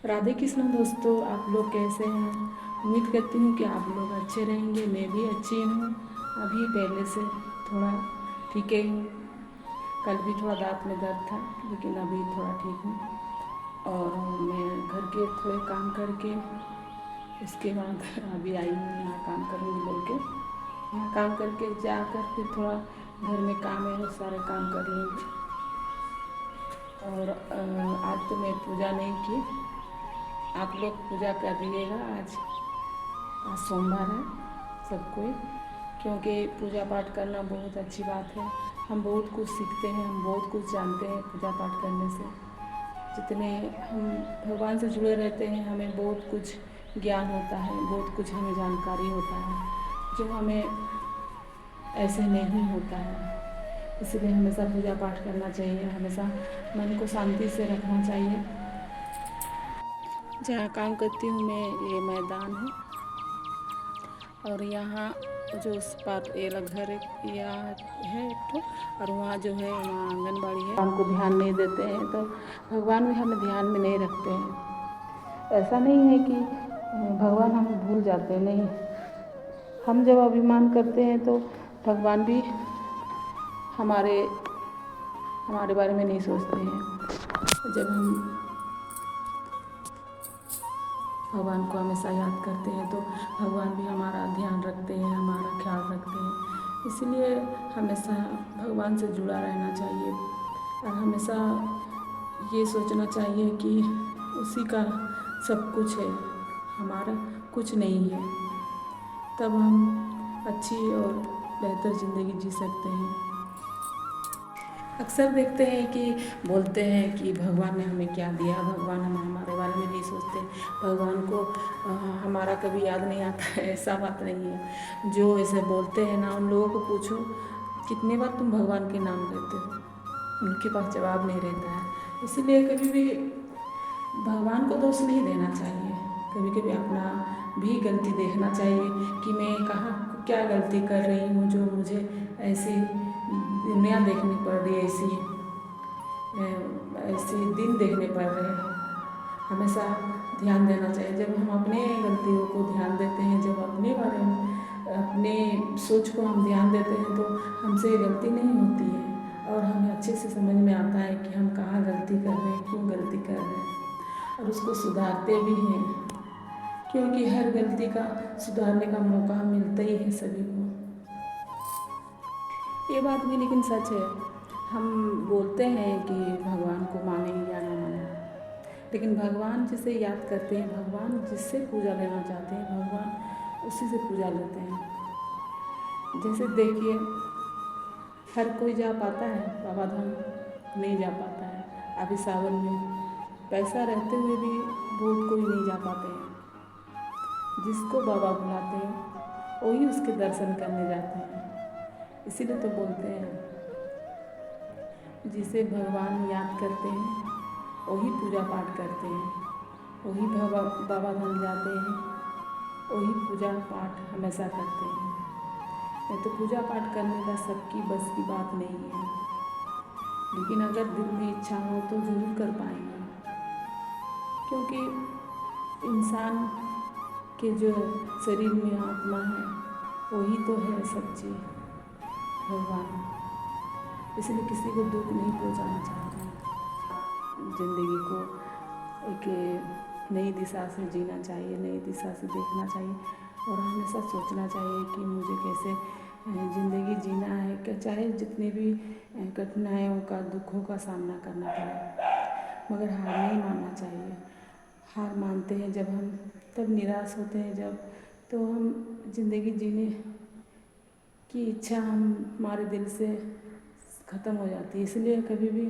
राधे कृष्ण दोस्तों, आप लोग कैसे हैं। उम्मीद करती हूँ कि आप लोग अच्छे रहेंगे। मैं भी अच्छी हूँ। अभी पहले से थोड़ा ठीक ही हूँ। कल भी थोड़ा दांत में दर्द था, लेकिन अभी थोड़ा ठीक हूँ। और मैं घर के थोड़े काम करके उसके बाद अभी आई हूँ, यहाँ काम करूँगी बोल के। यहाँ काम करके जाकर फिर थोड़ा घर में काम है, वो सारे काम कर लूँगी। और आज तो मैं पूजा नहीं की। आप लोग पूजा कर दिएगा। आज सोमवार है सब कोई, क्योंकि पूजा पाठ करना बहुत अच्छी बात है। हम बहुत कुछ सीखते हैं, हम बहुत कुछ जानते हैं पूजा पाठ करने से। जितने हम भगवान से जुड़े रहते हैं, हमें बहुत कुछ ज्ञान होता है, बहुत कुछ हमें जानकारी होता है जो हमें ऐसे नहीं होता है। इसलिए हमेशा पूजा पाठ करना चाहिए, हमेशा मन को शांति से रखना चाहिए। जहाँ काम करती हूँ मैं, ये मैदान है। और यहाँ जो उस पार ये घर यहाँ है एक ठो, और वहाँ जो है वहाँ आंगनबाड़ी है। हमको ध्यान नहीं देते हैं तो भगवान भी हमें ध्यान में नहीं रखते हैं। ऐसा नहीं है कि भगवान हमें भूल जाते हैं, नहीं। हम जब अभिमान करते हैं तो भगवान भी हमारे हमारे बारे में नहीं सोचते हैं। जब हम भगवान को हमेशा याद करते हैं तो भगवान भी हमारा ध्यान रखते हैं, हमारा ख्याल रखते हैं। इसलिए हमेशा भगवान से जुड़ा रहना चाहिए और हमेशा ये सोचना चाहिए कि उसी का सब कुछ है, हमारा कुछ नहीं है। तब हम अच्छी और बेहतर ज़िंदगी जी सकते हैं। अक्सर देखते हैं कि बोलते हैं कि भगवान ने हमें क्या दिया, भगवान हम हमारे बारे में नहीं सोचते। भगवान को हमारा कभी याद नहीं आता है, ऐसा बात नहीं है। जो ऐसे बोलते हैं ना, उन लोगों को पूछो कितनी बार तुम भगवान के नाम लेते हो, उनके पास जवाब नहीं रहता है। इसीलिए कभी भी भगवान को दोष नहीं देना चाहिए। कभी कभी अपना भी गलती देखना चाहिए कि मैं कहाँ क्या गलती कर रही हूँ जो मुझे ऐसी दुनिया देखनी पड़ रही है, ऐसे दिन देखने पड़ रहे हैं। हमेशा ध्यान देना चाहिए। जब हम अपने गलतियों को ध्यान देते हैं, जब अपने बारे में अपने सोच को हम ध्यान देते हैं तो हमसे गलती नहीं होती है और हमें अच्छे से समझ में आता है कि हम कहाँ गलती कर रहे हैं, क्यों गलती कर रहे हैं, और उसको सुधारते भी हैं। क्योंकि हर गलती का सुधारने का मौका मिलता ही है सभी को। ये बात भी लेकिन सच है। हम बोलते हैं कि भगवान को माने या ना माने, लेकिन भगवान जिसे याद करते हैं, भगवान जिससे पूजा लेना चाहते हैं, भगवान उसी से पूजा लेते हैं। जैसे देखिए, हर कोई जा पाता है बाबा धाम, नहीं जा पाता है। अभी सावन में पैसा रहते हुए भी बहुत कोई नहीं जा पाते हैं। जिसको बाबा बुलाते हैं वही उसके दर्शन करने जाते हैं। इसीलिए तो बोलते हैं, जिसे भगवान याद करते हैं वही पूजा पाठ करते हैं, वही बाबा धाम जाते हैं, वही पूजा पाठ हमेशा करते हैं। नहीं तो पूजा पाठ करने का सबकी बस की बात नहीं है, लेकिन अगर दिल में इच्छा हो तो ज़रूर कर पाएंगे। क्योंकि इंसान के जो शरीर में आत्मा है वही तो है सब चीज़, भगवान। इसलिए किसी को दुख नहीं पहुंचाना चाहते हैं। ज़िंदगी को एक नई दिशा से जीना चाहिए, नई दिशा से देखना चाहिए और हमेशा सोचना चाहिए कि मुझे कैसे ज़िंदगी जीना है। क्या चाहे जितनी भी कठिनाइयों का, दुखों का सामना करना पड़े, मगर हार नहीं मानना चाहिए। हार मानते हैं जब हम, तब निराश होते हैं जब, तो हम ज़िंदगी जीने की इच्छा हमारे दिल से ख़त्म हो जाती है। इसलिए कभी भी